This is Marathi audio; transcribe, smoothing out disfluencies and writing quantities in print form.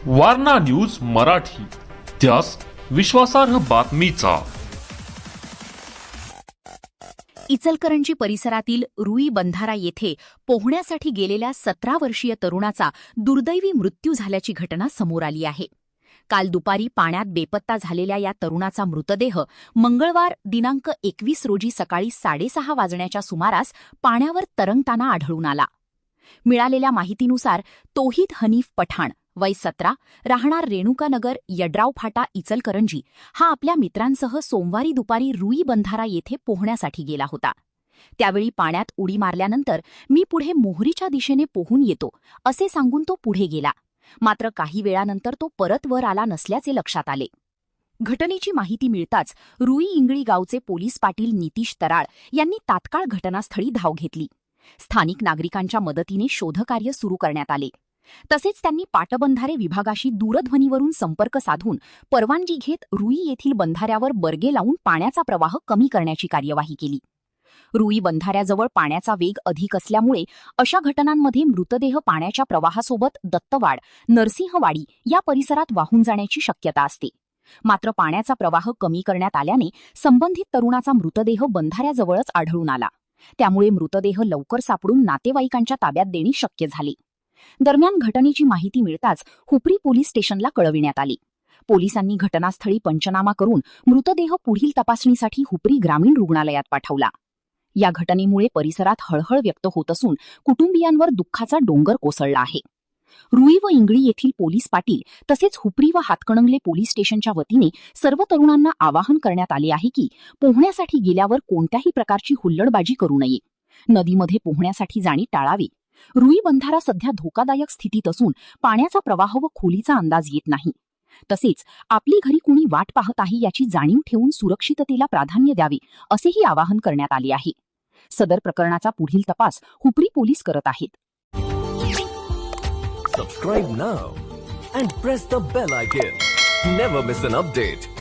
वारणा न्यूज मराठी, त्यास विश्वासार्ह बातमीचा. इचलकरंजी परिसरातील रुई बंधारा येथे पोहण्यासाठी गेलेल्या 17 वर्षीय तरुणाचा दुर्दैवी मृत्यू झाल्याची घटना समोर आली आहे. काल दुपारी पाण्यात बेपत्ता झालेल्या या तरुणाचा मृतदेह मंगळवार दिनांक 21 रोजी सकाळी 6:30 वाजण्याच्या सुमारास पाण्यावर तरंगताना आढळून आला. मिळालेल्या माहितीनुसार तौहीद हनीफ पठाण, वय 17, राहणार रेणुकानगर, यड्राव फाटा, इचलकरंजी, हा आपल्या मित्रांसह सोमवारी दुपारी रुई बंधारा येथे पोहण्यासाठी गेला होता. त्यावेळी पाण्यात उडी मारल्यानंतर मी पुढे मोहरीच्या दिशेने पोहून येतो असे सांगून तो पुढे गेला. मात्र काही वेळानंतर तो परत वर आला नसल्याचे लक्षात आले. घटनेची माहिती मिळताच रुई इंगळी गावचे पोलीस पाटील नितीश तराळ यांनी तात्काळ घटनास्थळी धाव घेतली. स्थानिक नागरिकांच्या मदतीने शोधकार्य सुरू करण्यात आले. तसेच त्यांनी पाटबंधारे विभागाशी दूरध्वनीवरून संपर्क साधून परवानगी घेत रुई येथील बंधाऱ्यावर बर्गे लावून पाण्याचा प्रवाह कमी करण्याची कार्यवाही केली. रुई बंधाऱ्याजवळ पाण्याचा वेग अधिक असल्यामुळे अशा घटनांमध्ये मृतदेह पाण्याच्या प्रवाहासोबत दत्तवाड, नरसिंहवाडी या परिसरात वाहून जाण्याची शक्यता असते. मात्र पाण्याचा प्रवाह कमी करण्यात आल्याने संबंधित तरुणाचा मृतदेह बंधाऱ्याजवळच आढळून आला. त्यामुळे मृतदेह लवकर सापडून नातेवाईकांच्या ताब्यात देणे शक्य झाले. दरम्यान घटनेची माहिती मिळताच हुपरी पोलीस स्टेशनला कळविण्यात आले. पोलिसांनी घटनास्थळी पंचनामा करून मृतदेह पुढील तपासणीसाठी हुपरी ग्रामीण रुग्णालयात पाठवला. या घटनेमुळे परिसरात हळहळ व्यक्त होत असून कुटुंबियांवर दुःखाचा डोंगर कोसळला आहे. रुई व इंगळी येथील पोलीस पाटील तसेच हुपरी व हातकणंगले पोलीस स्टेशनच्या वतीने सर्व तरुणांना आवाहन करण्यात आले आहे की पोहण्यासाठी गेल्यावर कोणत्याही प्रकारची हुल्लडबाजी करू नये. नदीमध्ये पोहण्यासाठी जाणे टाळावे. रुई बंधारा सध्या धोकादायक स्थितीत असून पाण्याचा प्रवाह व खोलीचा अंदाज येत नाही. तसेच आपली घरी कुणी वाट पाहत आहे याची जाणीव ठेवून सुरक्षिततेला प्राधान्य द्यावे असेही आवाहन करण्यात आले आहे. सदर प्रकरणाचा पुढील तपास हुपरी पोलीस करत आहेत. Subscribe now and press the bell icon. Never miss an update.